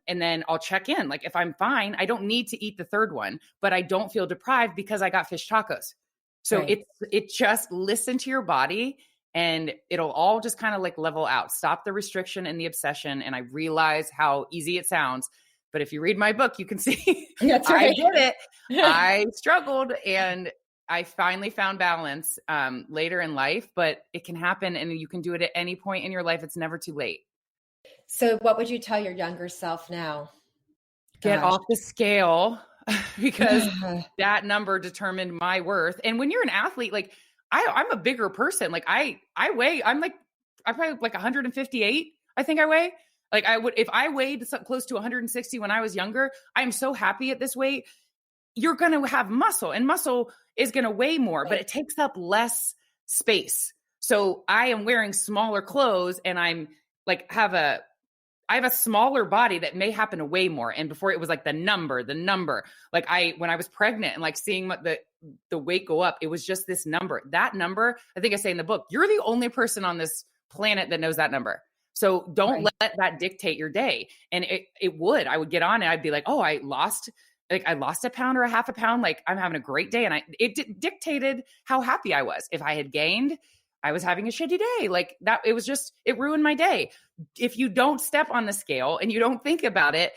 and then I'll check in. Like if I'm fine, I don't need to eat the third one, but I don't feel deprived because I got fish tacos. So it just listen to your body and it'll all just kind of like level out. Stop the restriction and the obsession. And I realize how easy it sounds. But if you read my book, you can see That's right. I did it. I struggled and I finally found balance later in life, but it can happen and you can do it at any point in your life. It's never too late. So what would you tell your younger self now? Get off the scale because that number determined my worth. And when you're an athlete, like I'm a bigger person. Like I weigh, I'm probably like 158. I think I weigh. Like if I weighed close to 160 when I was younger, I'm so happy at this weight. You're going to have muscle and muscle is going to weigh more, but it takes up less space. So I am wearing smaller clothes and I'm like, I have a smaller body that may happen to weigh more. And before it was like the number, like when I was pregnant and like seeing the weight go up, it was just this number. That number, I think I say in the book, you're the only person on this planet that knows that number. So don't let that dictate your day. And I would get on and I'd be like, oh, I lost a pound or a half a pound. Like I'm having a great day. And it dictated how happy I was. If I had gained, I was having a shitty day. Like that, it ruined my day. If you don't step on the scale and you don't think about it,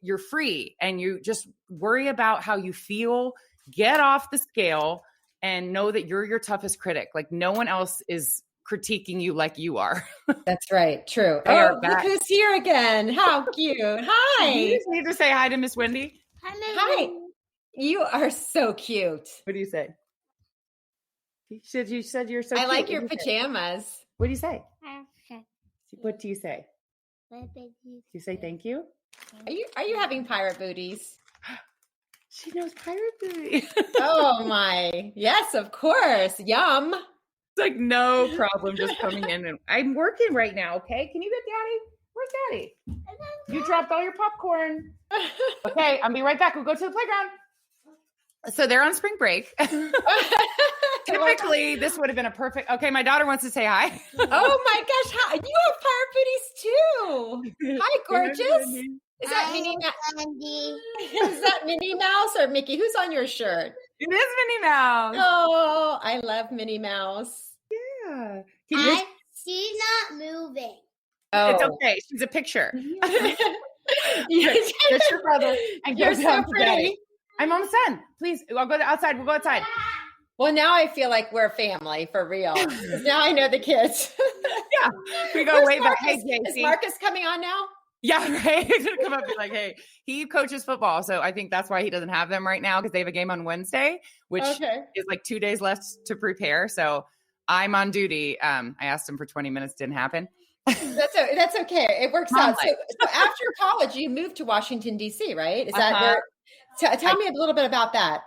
you're free and you just worry about how you feel, get off the scale and know that you're your toughest critic. Like no one else is critiquing you like you are. That's right. True. Look who's here again. How cute. Hi. You just need to say hi to Miss Wendy. Hi. You are so cute. What do you say? You said you're so cute. I like your pajamas. What do you say? What do you say? Do you say thank you? Are you having pirate booties? She knows pirate booty. Oh my. Yes, of course. Yum. It's like no problem just coming in and I'm working right now, okay? Can you get Daddy? Where's Daddy? You dropped all your popcorn. Okay, I'll be right back. We'll go to the playground. So they're on spring break. Typically, this would have been a perfect. Okay, my daughter wants to say hi. Oh my gosh, you have pirate booties too. Hi, gorgeous. Is that Minnie Mouse? Is that Minnie Mouse or Mickey? Who's on your shirt? It is Minnie Mouse. Oh, I love Minnie Mouse. Yeah. She's not moving. Oh, it's okay. She's a picture. Yes. That's your brother. And You're so pretty. I'm almost done. Please, I'll go outside. We'll go outside. Well, now I feel like we're a family for real. Now I know the kids. Yeah, we go way back. Hey, JC. Is Marcus coming on now? Yeah, right. He's gonna come up and be like, "Hey, he coaches football, so I think that's why he doesn't have them right now because they have a game on Wednesday, which is like 2 days left to prepare. So I'm on duty. I asked him for 20 minutes, didn't happen. That's okay. It works out. So after college, you moved to Washington D.C., right? Is that where? Tell me a little bit about that.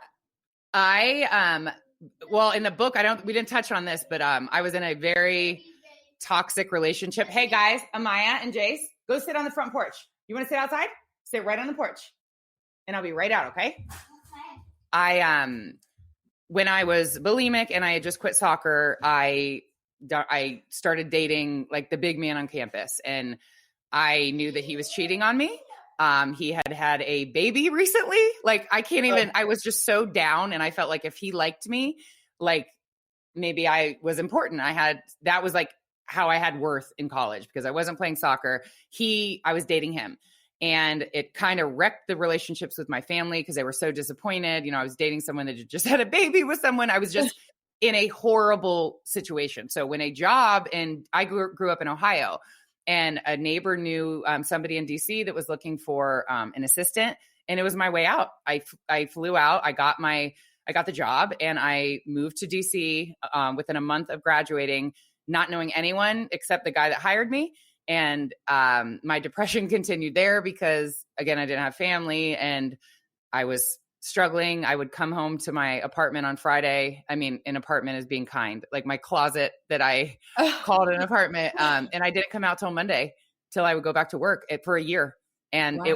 Well, in the book, we didn't touch on this, but I was in a very toxic relationship. Hey guys, Amaya and Jace, go sit on the front porch. You want to sit outside? Sit right on the porch and I'll be right out. Okay. When I was bulimic and I had just quit soccer, I started dating like the big man on campus and I knew that he was cheating on me. He had a baby recently. Like I was just so down and I felt like if he liked me, like maybe I was important. That was like how I had worth in college because I wasn't playing soccer. I was dating him and it kind of wrecked the relationships with my family because they were so disappointed. You know, I was dating someone that just had a baby with someone. I was just in a horrible situation. So when I grew up in Ohio, and a neighbor knew somebody in DC that was looking for an assistant, and it was my way out. I flew out. I got the job, and I moved to DC within a month of graduating, not knowing anyone except the guy that hired me. And my depression continued there because, again, I didn't have family, and I was struggling. I would come home to my apartment on Friday. I mean, an apartment is being kind, like my closet that I called an apartment. And I didn't come out till Monday, till I would go back to work for a year. And I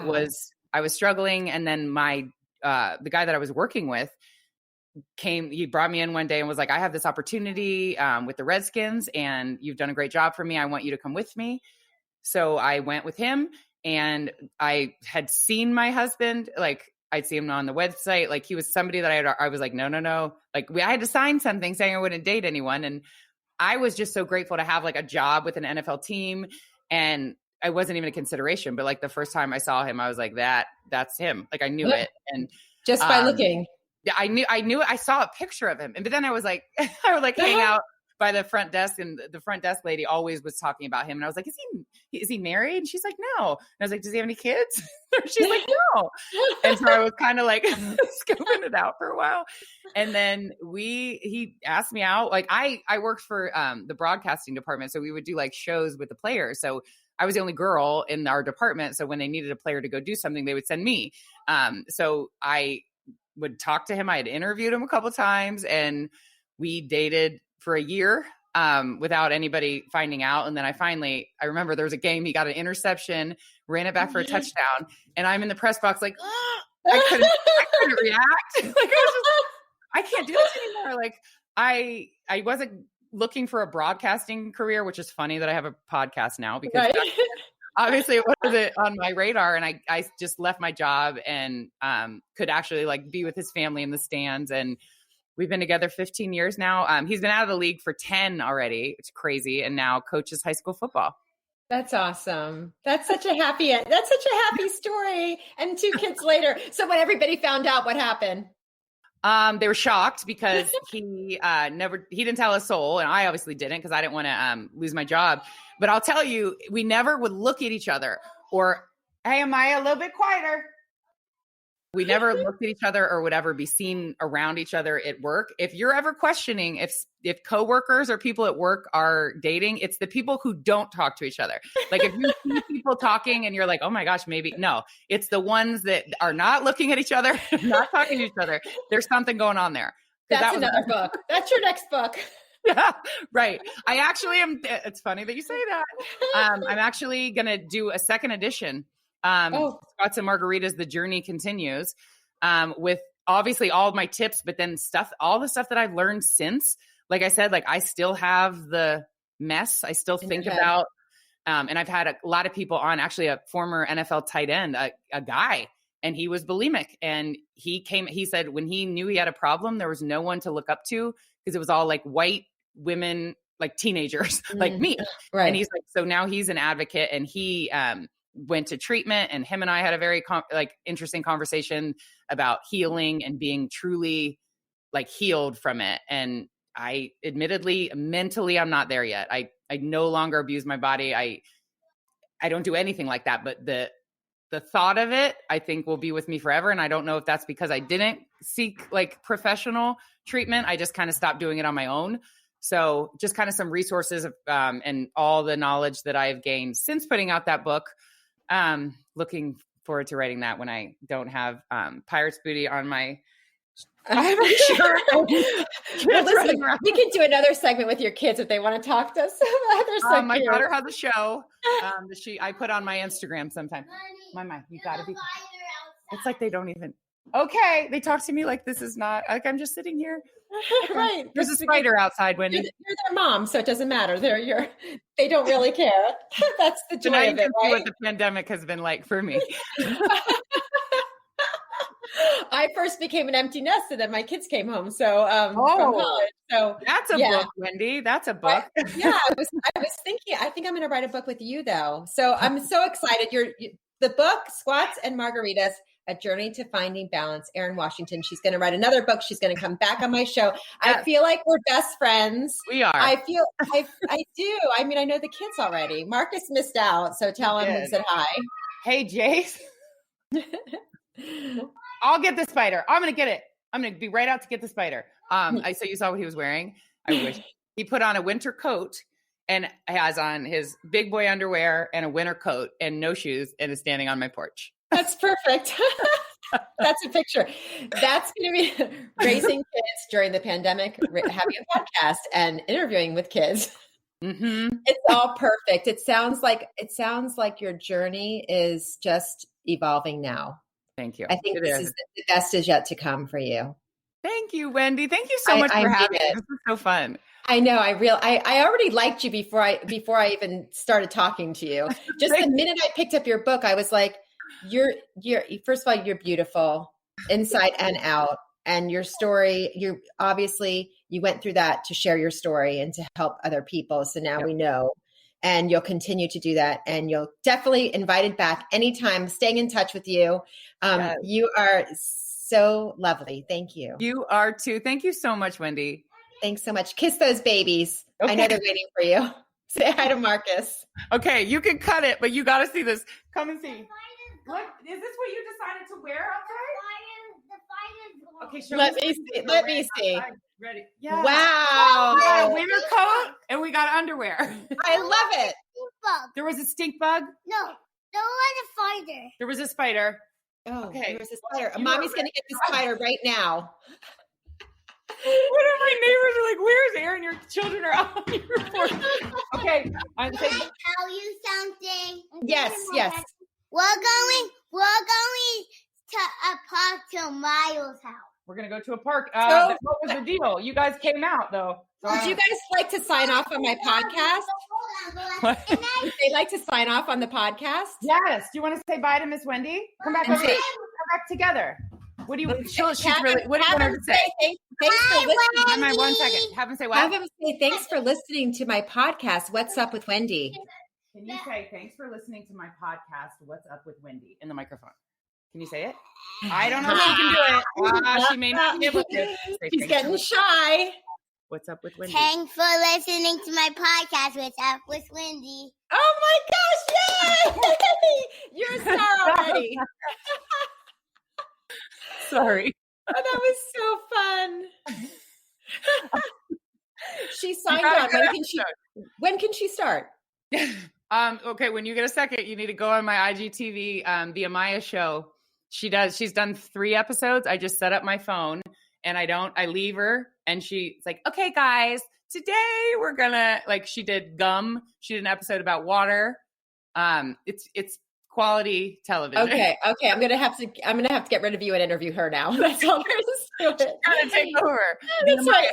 was struggling. And then the guy that I was working with he brought me in one day and was like, I have this opportunity with the Redskins and you've done a great job for me. I want you to come with me. So I went with him And I had seen my husband, like I'd see him on the website. Like he was somebody that I was like, no. Like I had to sign something saying I wouldn't date anyone. And I was just so grateful to have like a job with an NFL team. And I wasn't even a consideration, but like the first time I saw him, I was like, that's him. Like I knew it. And just by looking. I knew I saw a picture of him. But then I was like, I would like hang out by the front desk, and the front desk lady always was talking about him. And I was like, is he married? And she's like, no. And I was like, does he have any kids? She's like, no. And so I was kind of like scoping it out for a while. And then he asked me out. Like I worked for the broadcasting department. So we would do like shows with the players. So I was the only girl in our department. So when they needed a player to go do something, they would send me. So I would talk to him. I had interviewed him a couple of times, and we dated for a year without anity finding out. And then I remember there was a game, he got an interception, ran it back for a touchdown. And I'm in the press box like, I couldn't react. Like I can't do this anymore. Like I wasn't looking for a broadcasting career, which is funny that I have a podcast now because obviously it wasn't on my radar. And I just left my job and could actually like be with his family in the stands. And we've been together 15 years now. He's been out of the league for 10 already. It's crazy. And now coaches high school football. That's awesome. That's such a happy story. And 2 kids later. So when everybody found out, what happened? They were shocked because he didn't tell a soul. And I obviously didn't, because I didn't want to lose my job. But I'll tell you, we never would look at each other or, hey, Amaya, a little bit quieter. We never looked at each other or would ever be seen around each other at work. If you're ever questioning if coworkers or people at work are dating, it's the people who don't talk to each other. Like if you see people talking and you're like, oh my gosh, maybe. No, it's the ones that are not looking at each other, not talking to each other. There's something going on there. That's another book. That's your next book. Yeah, right. I actually am. It's funny that you say that. I'm actually going to do a second edition. Scots and Margaritas, The Journey Continues, with obviously all of my tips, but then all the stuff that I've learned since. Like I said, like I still have the mess. I still think about, and I've had a lot of people on, actually a former NFL tight end, a guy, and he was bulimic. And he said when he knew he had a problem, there was no one to look up to because it was all like white women, like teenagers, like me. Right. And he's like, so now he's an advocate, and he, went to treatment, and him and I had a very interesting conversation about healing and being truly like healed from it. And I admittedly, mentally, I'm not there yet. I no longer abuse my body. I don't do anything like that, but the thought of it, I think, will be with me forever. And I don't know if that's because I didn't seek like professional treatment. I just kind of stopped doing it on my own. So just kind of some resources and all the knowledge that I've gained since putting out that book. Looking forward to writing that when I don't have Pirates booty on my shirt. Well, listen, we can do another segment with your kids if they want to talk to us. My daughter has a show I put on my Instagram sometime. Mama, you gotta be. It's like they don't even. Okay, they talk to me like this is not like I'm just sitting here. Right. There's a spider outside, Wendy. You're their mom, so it doesn't matter. They don't really care. That's the joy of it, right? What the pandemic has been like for me. I first became an empty nest, and then my kids came home. So from college. So that's a book, Wendy. That's a book. I was thinking. I think I'm going to write a book with you, though. So I'm so excited. The book, Squats and Margaritas: A Journey to Finding Balance. Erin Washington. She's going to write another book. She's going to come back on my show. Yes. I feel like we're best friends. We are. I do. I mean, I know the kids already. Marcus missed out, so tell him we said hi. Hey, Jace. I'll get the spider. I'm going to get it. I'm going to be right out to get the spider. So you saw what he was wearing. I wish he put on a winter coat and has on his big boy underwear and a winter coat and no shoes and is standing on my porch. That's perfect. That's a picture. That's going to be raising kids during the pandemic, having a podcast and interviewing with kids. Mm-hmm. It's all perfect. It sounds like your journey is just evolving now. Thank you. I think the best is yet to come for you. Thank you, Wendy. Thank you so much for having me. This was so fun. I know. I already liked you before I even started talking to you. Just the minute I picked up your book, I was like, you're first of all, you're beautiful inside and out. And your story, you obviously you went through that to share your story and to help other people. So now we know. And you'll continue to do that. And you'll definitely invited back anytime, staying in touch with you. Yes. You are so lovely. Thank you. You are too. Thank you so much, Wendy. Thanks so much. Kiss those babies. Okay. I know they're waiting for you. Say hi to Marcus. Okay, you can cut it, but you got to see this. Come and see. What is this? What you decided to wear outside? Okay, sure. Let me see. Let me see. Ready? Yeah. Wow. We got a winter coat and we got underwear. I love it. There was a stink bug. No, there was a spider. There was a spider. Oh, okay. There was a spider. Mommy's going to get the spider right now. One of my neighbors are like, "Where's Erin? Your children are out on your report." Okay, I'm saying. Can I tell you something? Yes. We're going to a park to Miles' house. We're gonna go to a park. What was the deal? You guys came out though. Would you guys like to sign off on my podcast? What? They like to sign off on the podcast. Yes. Do you want to say bye to Miss Wendy? Come back over here. Come back together. What do you? What do you want her to say? Thanks for listening. Hang on 1 second. Have him say what? Have him say thanks for listening to my podcast. What's up with Wendy? Can you say thanks for listening to my podcast? What's up with Wendy in the microphone? Can you say it? I don't know if she can do it. She may not be able to. She's getting shy. What's up with Wendy? Thanks for listening to my podcast. What's up with Wendy? Oh my gosh! Yay! You're a star already. Sorry. Oh, that was so fun. She signed on. When can she start? Okay, when you get a second, you need to go on my IGTV, the Amaya show. She's done 3 episodes. I just set up my phone and I leave her and she's like, okay, guys, today we're gonna, like, she did gum. She did an episode about water. It's quality television. Okay. I'm gonna have to get rid of you and interview her now. That's all there is to it. She's gonna take over. That's right.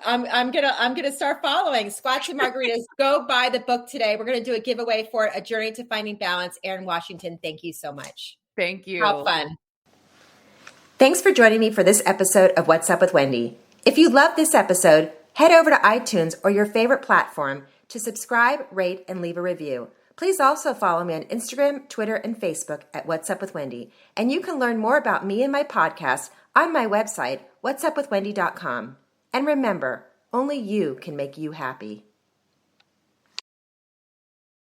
I'm gonna start following Squats and Margaritas. Go buy the book today. We're gonna do a giveaway for A Journey to Finding Balance. Erin Washington, thank you so much. Thank you. How fun. Thanks for joining me for this episode of What's Up with Wendy. If you loved this episode, head over to iTunes or your favorite platform to subscribe, rate, and leave a review. Please also follow me on Instagram, Twitter, and Facebook at What's Up with Wendy. And you can learn more about me and my podcast on my website, whatsupwithwendy.com. And remember, only you can make you happy.